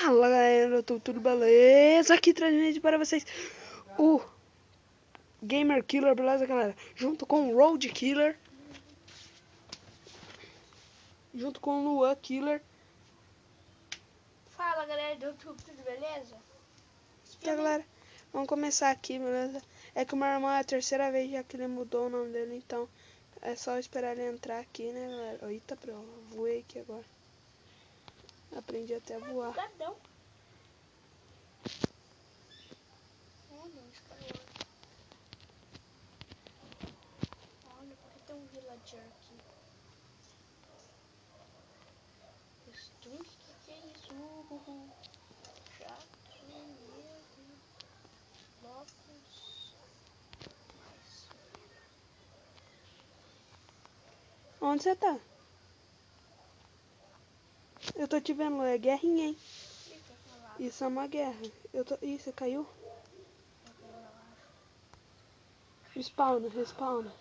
Fala galera, eu tô tudo beleza? Aqui trazendo para vocês o Gamer Killer, beleza galera? Junto com o Road Killer, junto com o Luan Killer. Fala galera do YouTube, tudo beleza? Então galera, vamos começar aqui, beleza? É que o meu irmão é a terceira vez já que ele mudou o nome dele, então é só esperar ele entrar aqui, né galera? Eita, voei aqui agora. Aprendi até a voar. Gadão. Olha, um escalão. Olha, porque tem um villager aqui. Strings, que é isso? Chato, medo, blocos. Mais. Onde você tá? Eu tô te vendo, é guerrinha, hein? Fica pra lá. Isso é uma guerra. Ih, você caiu? Eu caí lá abaixo. Respawna.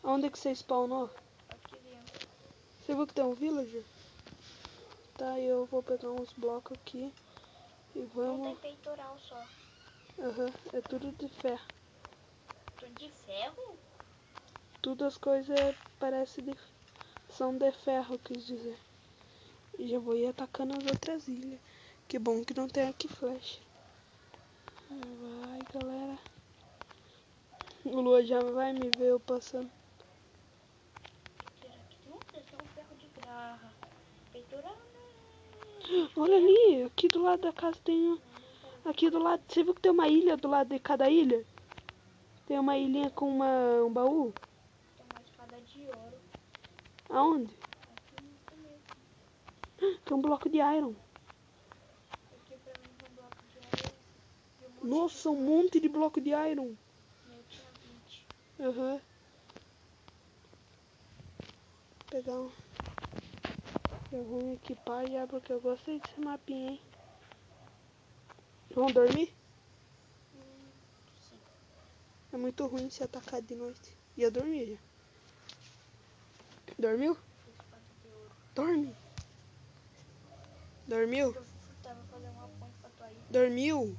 Onde é que você spawnou? Aqui dentro. Você viu que tem um villager? Tá, eu vou pegar uns blocos aqui e Não vamos... tem peitoral só. Aham, é tudo de ferro. Tudo de ferro? Tudo as coisas são de ferro, quis dizer. E já vou ir atacando as outras ilhas. Que bom que não tem arco e flecha. Vai, galera. O Lua já vai me ver eu passando. Será que tem um ferro de garra? Peitoral Olha ali, aqui do lado da casa tem um... Aqui do lado, você viu que tem uma ilha do lado de cada ilha? Tem uma ilhinha com um baú. tem uma espada de ouro. Aonde? Aqui no começo. Tem um bloco de iron. Aqui pra mim tem um bloco de areia. E um monte Nossa, um de monte de bloco de iron. Eu tinha 20. Aham. Pegar um. Eu vou equipar já porque eu gostei desse mapinha, hein? Vamos dormir? Sim. É muito ruim se atacar de noite. Ia dormir já. Dormiu? Espada de ouro. Dorme. Dormiu? Eu tava fazendo uma ponte pra tua ilha. Dormiu?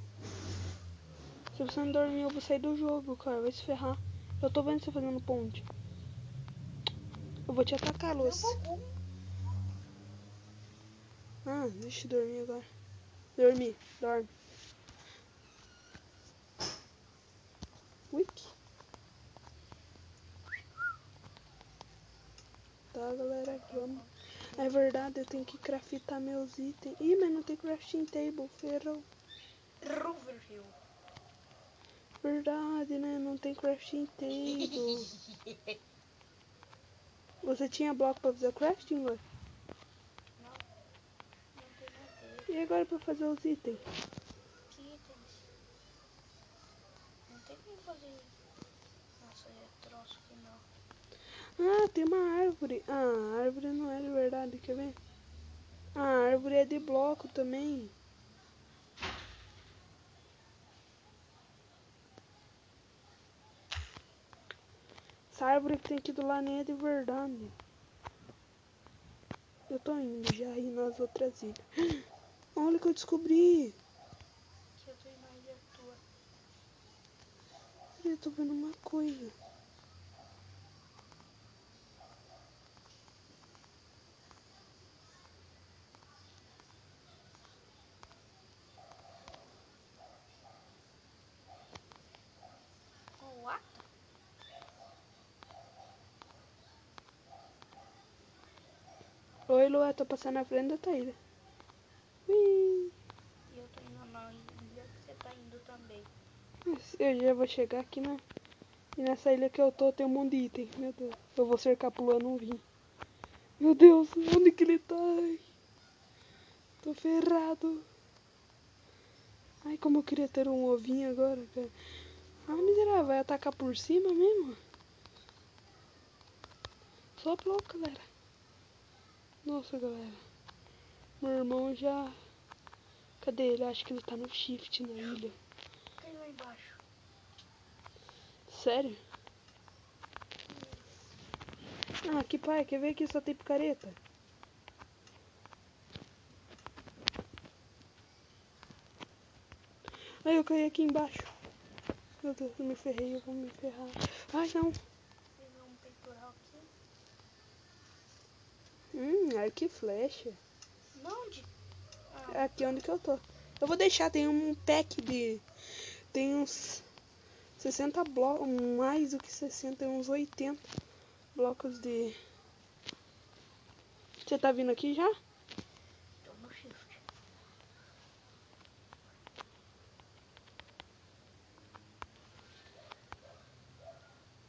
Se você não dormir, eu vou sair do jogo, cara. Vai se ferrar. Eu tô vendo você fazendo ponte. Eu vou te atacar, Luz. Ah, deixa eu dormir agora. Dorme. Wiki. Tá, galera, vamos. É verdade, eu tenho que craftar meus itens. Ih, mas não tem crafting table, ferrou. Roverhill. Verdade, né? Não tem crafting table. Você tinha bloco pra fazer crafting, Lua? Não tem madeira. E agora pra fazer os itens? Que itens? Não tem como fazer. Nossa, é troço que não. Ah, tem uma árvore. Ah, a árvore não é de verdade, quer ver? Ah, a árvore é de bloco também. Essa árvore que tem aqui do lado nem é de verdade. Eu tô indo já aí nas outras ilhas. Olha o que eu descobri. Que eu tô indo na ilha tua. Eu tô vendo uma coisa. Oh, what? Oi, Lué, tô passando na frente da tua ilha. Ui. E eu tô indo na ilha que você tá indo também. Eu já vou chegar aqui, né? E nessa ilha que eu tô tem um monte de item. Meu Deus. Eu vou cercar pro Luan não vir. Meu Deus, onde que ele tá? Ai, tô ferrado. Ai, como eu queria ter um ovinho agora, cara. Ah, miserável, vai atacar por cima mesmo? Só bloco, galera. Nossa, galera. Meu irmão já... Cadê ele? Acho que ele tá no shift na ilha. Cai lá embaixo. Sério? Ah, que pai, quer ver que só tem picareta? Ai, eu caí aqui embaixo. Meu Deus, eu me ferrei, eu vou me ferrar. Ai, não. Teve um peitoral aqui. Arco e flecha. Não, de... É aqui onde que eu tô. Eu vou deixar, tem um pack de... Tem uns 60 blocos, mais do que 60, uns 80 blocos de... Você tá vindo aqui já? Tô no shift.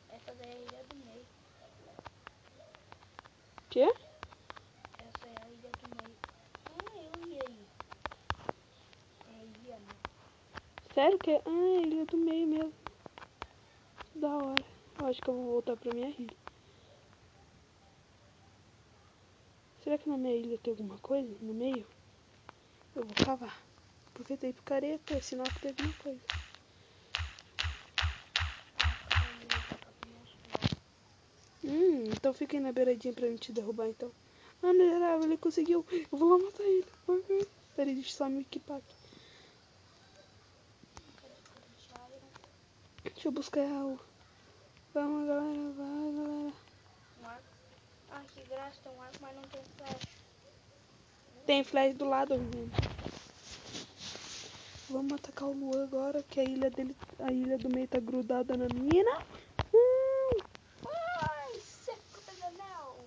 Essa daí é a ilha do meio. Quê? Essa é a ilha do meio. Eu ia aí. Ia, né? Sério que? Ah, ele é do meio mesmo. Da hora. Eu acho que eu vou voltar pra minha ilha. Será que na minha ilha tem alguma coisa no meio? Eu vou cavar. Porque tem picareta, sinal que tem alguma coisa. Então fica aí na beiradinha pra mim te derrubar então. Ah, miserável, ele conseguiu. Eu vou lá matar ele. Peraí, deixa eu só me equipar aqui. Deixa eu buscar o... Vamos, galera, vai, galera. Um arco. Ah, que graça, tem um arco, mas não tem flecha. Tem flash do lado. Vamos atacar o Luan agora, que a ilha do meio tá grudada na mina. Ai, seco pedanel.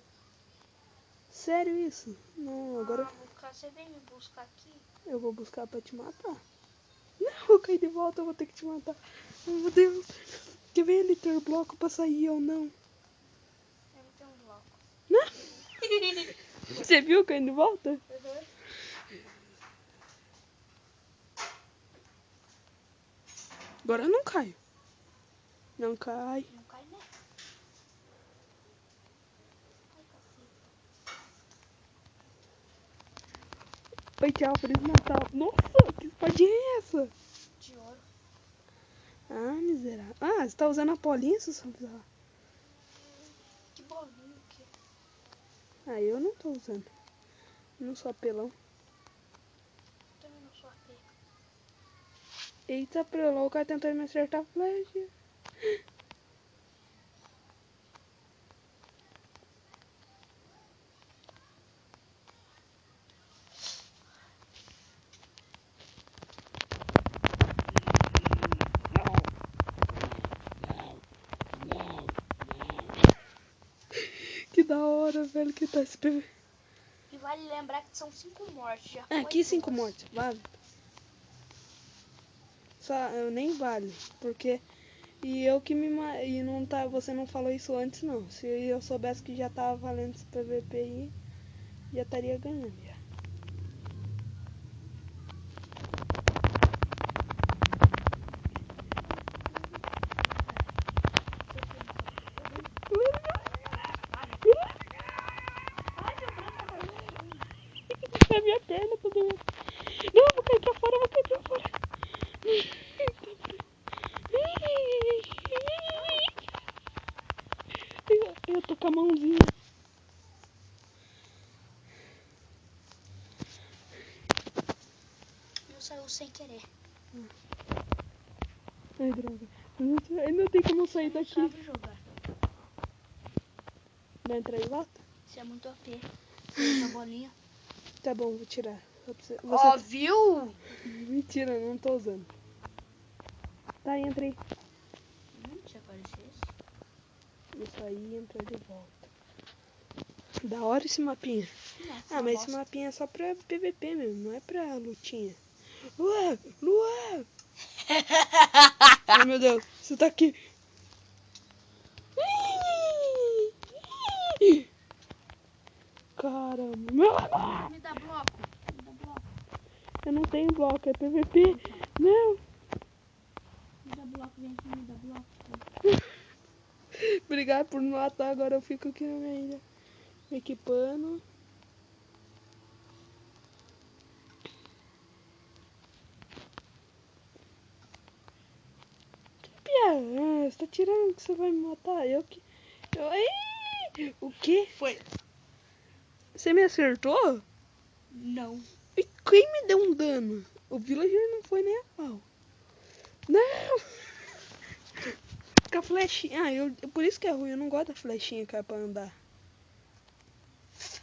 Sério isso? Não, agora Lucas, você vem me buscar aqui? eu vou buscar pra te matar. Não, eu vou cair de volta, eu vou ter que te matar. Oh, meu Deus. Quer ver ele ter bloco pra sair ou não? Eu não tenho um bloco. Não? Você viu caindo de volta? Uhum. Agora eu não caio. Não cai. Não cai, né? Ai, cacete. Oi, tchau, Feliz Natal. Nossa, que espadinha é essa? De ouro. Ah, miserável. Ah, você tá usando a polinha, seu bizarro? Que bolinho que Ah, eu não tô usando. Não sou apelão. também não sou AP. Eita, apelão, o cara tentando me acertar a flecha. Que da hora, velho, que tá esse PV. E vale lembrar que são 5 mortes. Já Ah, foi aqui 5 duas. mortes, vale. Só, eu nem vale, porque... E eu que me... E não tá, você não falou isso antes, não. Se eu soubesse que já tava valendo esse PVP aí, já estaria ganhando, já. A minha perna tá doendo. Não, vou cair pra fora, vou cair pra fora. Eu tô com a mãozinha. Não saiu sem querer. Ai, droga. Ainda tem como sair Não daqui. sabe jogar. Vai entrar e volta? Você é muito AP. Você usa a bolinha. Tá bom, vou tirar. Só pra você... Ó, viu? Mentira, não tô usando. Tá, entra aí. Se aparecesse. Isso aí, entra de volta. Da hora esse mapinha. Ah, mas esse mapinha é só pra PVP mesmo, não é pra lutinha. Luan! Luan! Ai, meu Deus, você tá aqui. Caramba. Me dá bloco. Me dá bloco. Eu não tenho bloco, é PVP. Não. Me dá bloco, vem aqui, me dá bloco. Obrigado por me matar, agora eu fico aqui na minha ilha. Me equipando. Pia, você tá tirando que você vai me matar? Eu que... Ai! O quê? Foi. Você me acertou? Não. E quem me deu um dano? O villager não foi nem a pau. Não! Com a flechinha. Por isso que é ruim, eu não gosto da flechinha que é pra andar.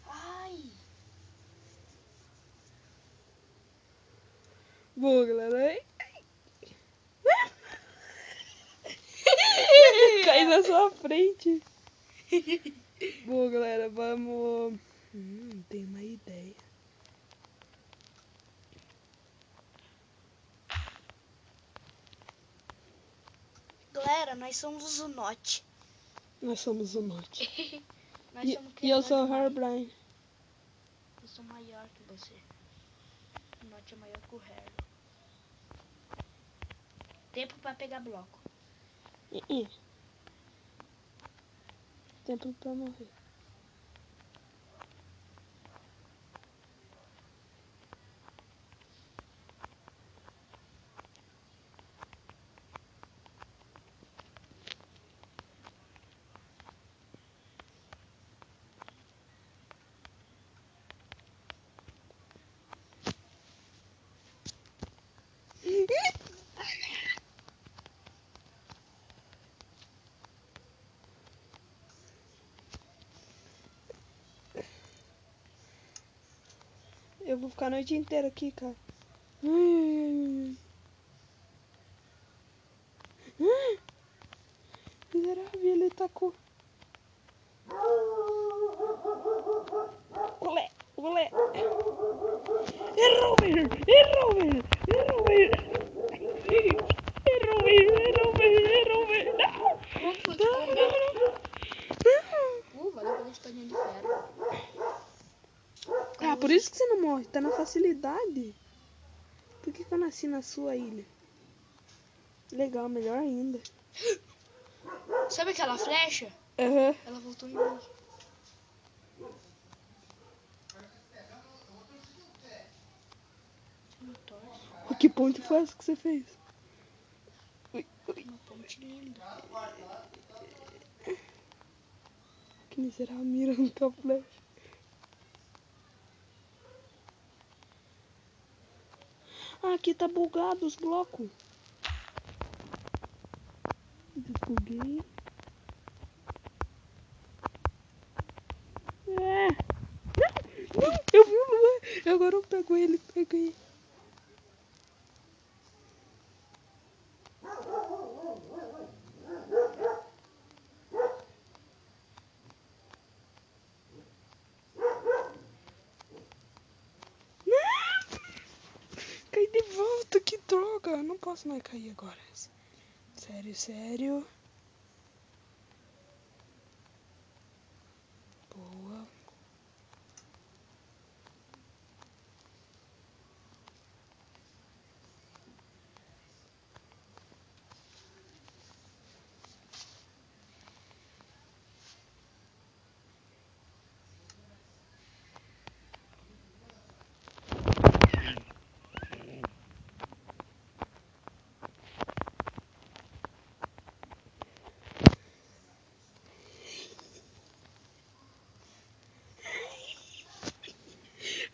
Ai! Boa, galera. Cai na sua frente. Boa, galera, vamos... tem uma ideia. Galera, nós somos o Note. Nós somos o Note. Nós somos E eu sou o criadores de Herobrine. Eu sou maior que você. O Note é maior que o Harry. Tempo pra pegar bloco. Tempo pra morrer. Eu vou ficar a noite inteira aqui, cara. Miserável, ele tacou. Olé, olé. Errou, velho. Errou, velho. Errou, velho. Errou, velho. Errou, velho. Errou, velho. Não. Valeu pela espadinha de ferro. Ah, por isso que você não morre. Tá na facilidade. Por que eu nasci na sua ilha? Legal, melhor ainda. Sabe aquela flecha? Aham. Ela voltou em mim. Me torce. Que ponte foi essa que você fez? Uma ponte linda. Que miserável mirando com a flecha. Ah, aqui tá bugado os blocos. Desbuguei. Não, eu vi o Luan. Agora eu pego ele, peguei. Cai de volta, que droga. Não posso mais cair agora. Sério, sério. Boa.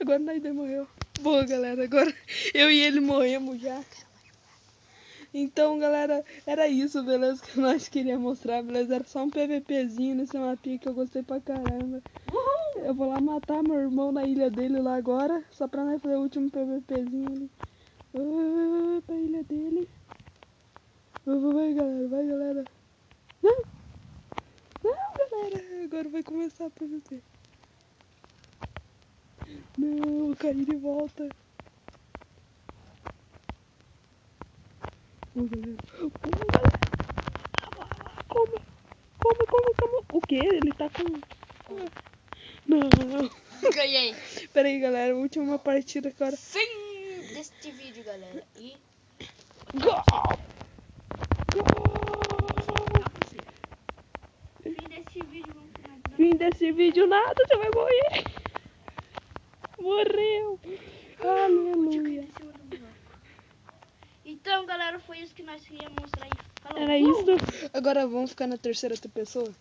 Agora nós dois morreu. Boa, galera. Agora eu e ele morremos já. Então, galera, era isso, beleza? Que nós queríamos mostrar, beleza? Era só um PVPzinho nesse mapinha que eu gostei pra caramba. Eu vou lá matar meu irmão na ilha dele lá agora. Só pra nós fazer o último PVPzinho ali. Pra ilha dele. Vai, galera, vai, galera. Não! Não, galera! Agora vai começar a PVP. Não, eu caí de volta. Galera. Como? O que? Ele tá com... Não. Ganhei. Pera aí, galera. Última partida agora. Fim deste vídeo, galera. E... Gol! Fim deste vídeo, vamos finalizar. Fim desse vídeo, nada. Você vai morrer. Morreu. Aleluia. Então, galera, foi isso que nós queríamos mostrar aí. Falou. Era isso. Agora vamos ficar na terceira pessoa?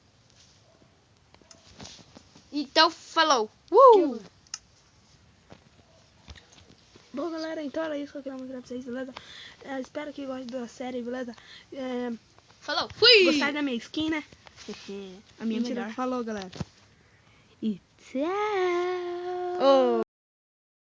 Então, falou. Bom, Bom, galera, então era isso que eu queria mostrar pra vocês, beleza? Espero que gostem da série, beleza? Falou, fui! Gostaram da minha skin, né? A minha Mentira, melhor. falou, galera. E tchau! Oh.